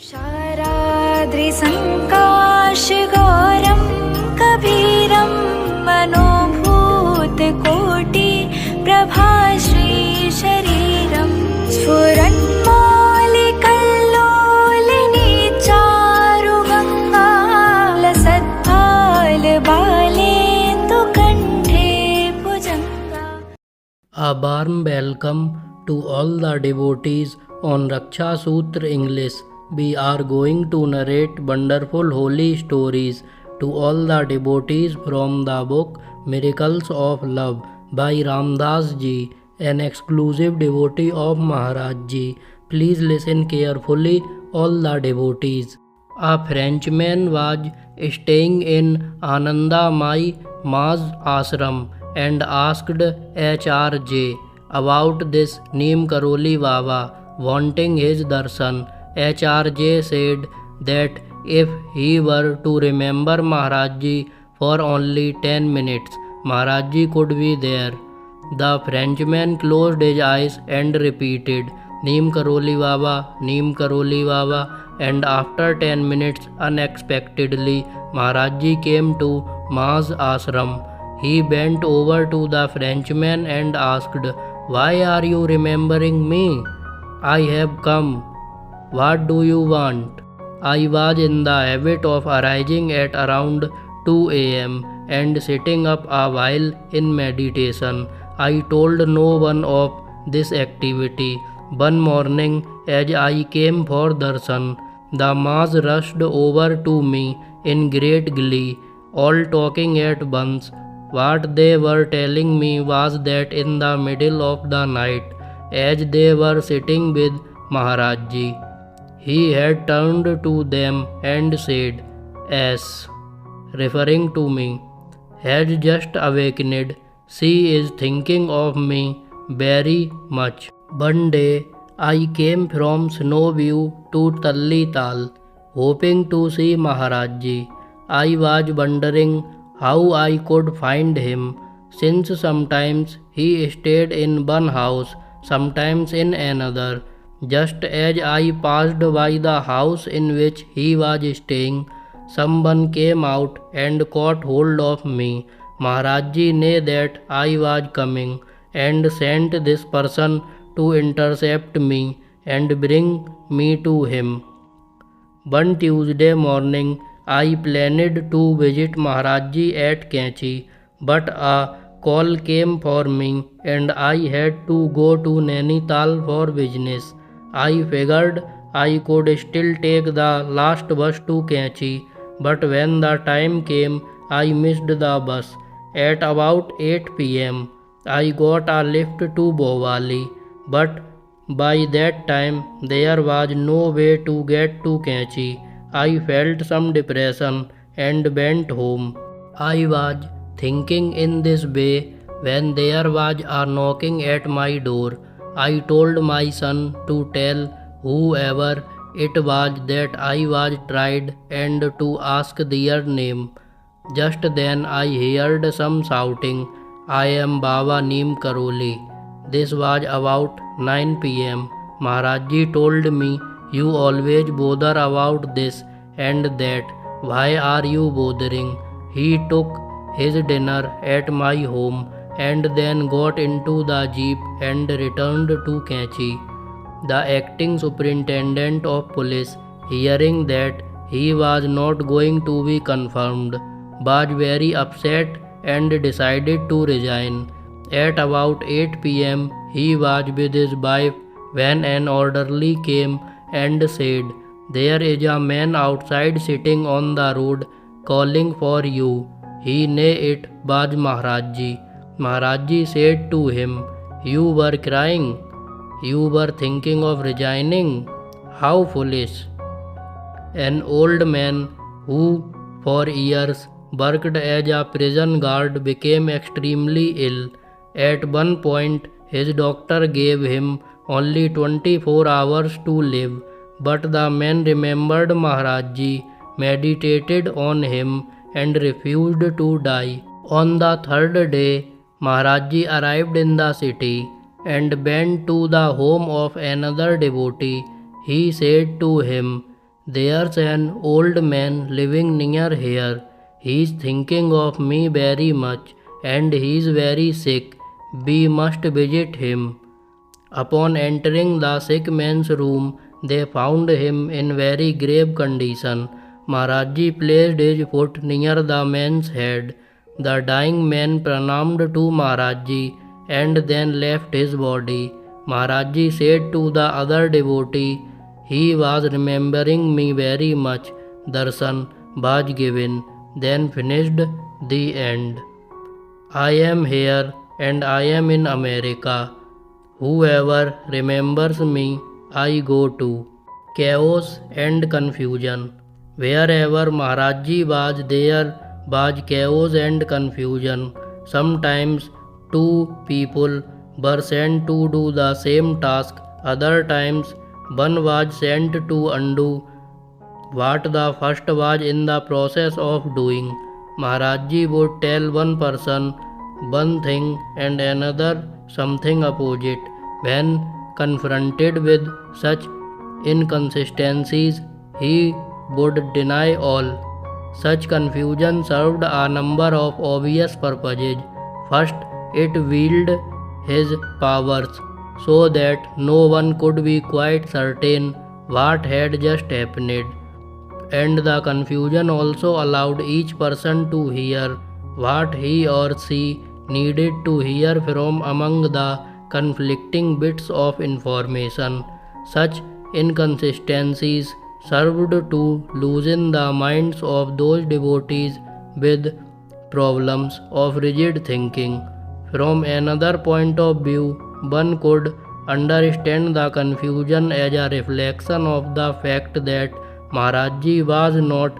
शाराद्रिसङ्काशगौरं कबीरं मनोभूतकोटि प्रभाश्रीशरीरं स्फुरन्मौलिकल्लोलिनी चारुगङ्गा लसत्फालबालेन्दुकण्ठे भुजङ्गा. A warm welcome to all the devotees on Raksha Sutra English. We are going to narrate wonderful holy stories to all the devotees from the book Miracles of Love by Ramdas ji, an exclusive devotee of Maharaj ji. Please listen carefully, all the devotees. A Frenchman was staying in Ananda Mai Ma's ashram and asked H.R.J. about this Neem Karoli Baba, wanting his darshan. H.R.J. said that if he were to remember Maharaj Ji for only 10 minutes, Maharaj Ji could be there. The Frenchman closed his eyes and repeated, Neem Karoli Baba, Neem Karoli Baba, and after 10 minutes, unexpectedly, Maharaj Ji came to Ma's ashram. He bent over to the Frenchman and asked, Why are you remembering me? I have come. What do you want? I was in the habit of arising at around 2 a.m. and sitting up a while in meditation. I told no one of this activity. One morning, as I came for darshan, the Mas rushed over to me in great glee, all talking at once. What they were telling me was that in the middle of the night, as they were sitting with Maharaj Ji, he had turned to them and said, "S, referring to me, has just awakened. She is thinking of me very much." One day, I came from Snowview to Tallital, hoping to see Maharaj Ji. I was wondering how I could find him, since sometimes he stayed in one house, sometimes in another. Just as I passed by the house in which he was staying, someone came out and caught hold of me. Maharaj Ji knew that I was coming and sent this person to intercept me and bring me to him. One Tuesday morning, I planned to visit Maharaj Ji at Kainchi, but a call came for me and I had to go to Nainital for business. I figured I could still take the last bus to Kainchi, but when the time came, I missed the bus. At about 8 p.m., I got a lift to Bhowali, but by that time there was no way to get to Kainchi. I felt some depression and went home. I was thinking in this way when there was a knocking at my door. I told my son to tell whoever it was that I was tried and to ask their name. Just then I heard some shouting, I am Baba Neem Karoli. This was about 9 p.m. Maharaj Ji told me, you always bother about this and that. Why are you bothering? He took his dinner at my home and then got into the jeep and returned to Kainchi. The acting superintendent of police, hearing that he was not going to be confirmed, was very upset and decided to resign. At about 8 p.m., he was with his wife when an orderly came and said, There is a man outside sitting on the road calling for you. He knew it was Maharaj Ji. Maharaj Ji said to him, You were crying. You were thinking of resigning. How foolish. An old man who for years worked as a prison guard became extremely ill. At one point, his doctor gave him only 24 hours to live. But the man remembered Maharaj Ji, meditated on him, and refused to die. On the third day, Maharaj Ji arrived in the city and went to the home of another devotee. He said to him, There's an old man living near here. He's thinking of me very much, and he's very sick. We must visit him. Upon entering the sick man's room, they found him in very grave condition. Maharaji placed his foot near the man's head. The dying man pranamed to Maharaji and then left his body. Maharaji said to the other devotee, "He was remembering me very much." Darshan was given, then finished the end. I am here and I am in America. Whoever remembers me, I go to. Chaos and confusion. Wherever Maharaji was, there was chaos and confusion. Sometimes two people were sent to do the same task. Other times one was sent to undo what the first was in the process of doing. Maharaji would tell one person one thing and another something opposite. When confronted with such inconsistencies, he would deny all. Such confusion served a number of obvious purposes. First, it wielded his powers so that no one could be quite certain what had just happened. And the confusion also allowed each person to hear what he or she needed to hear from among the conflicting bits of information. Such inconsistencies served to loosen the minds of those devotees with problems of rigid thinking. From another point of view, one could understand the confusion as a reflection of the fact that Maharaji was not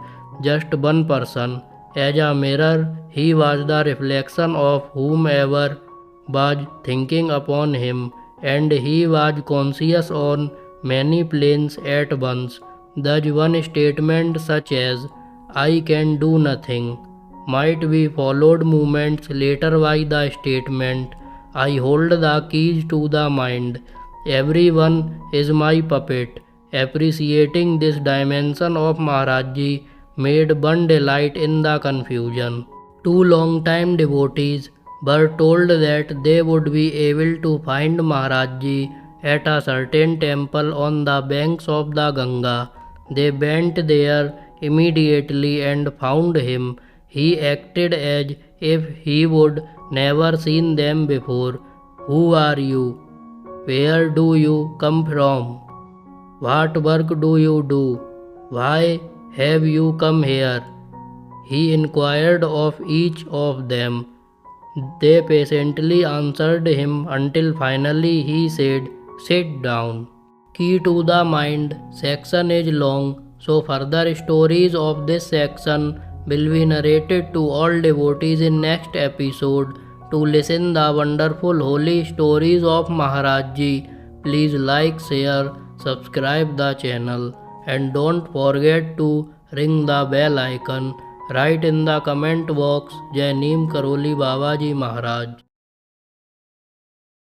just one person. As a mirror, he was the reflection of whomever was thinking upon him, and he was conscious on many planes at once. Thus, one statement such as, "I can do nothing," might be followed moments later by the statement, "I hold the keys to the mind. Everyone is my puppet." Appreciating this dimension of Maharaji made one delight in the confusion. Two long-time devotees were told that they would be able to find Maharaji at a certain temple on the banks of the Ganga. They went there immediately and found him. He acted as if he would never seen them before. "Who are you? Where do you come from? What work do you do? Why have you come here?" he inquired of each of them. They patiently answered him until finally he said, "Sit down." Key to the Mind section is long, so further stories of this section will be narrated to all devotees in next episode. To listen the wonderful holy stories of Maharaji, please like, share, subscribe the channel, and don't forget to ring the bell icon. Write in the comment box, Jai Neem Karoli Babaji Maharaj.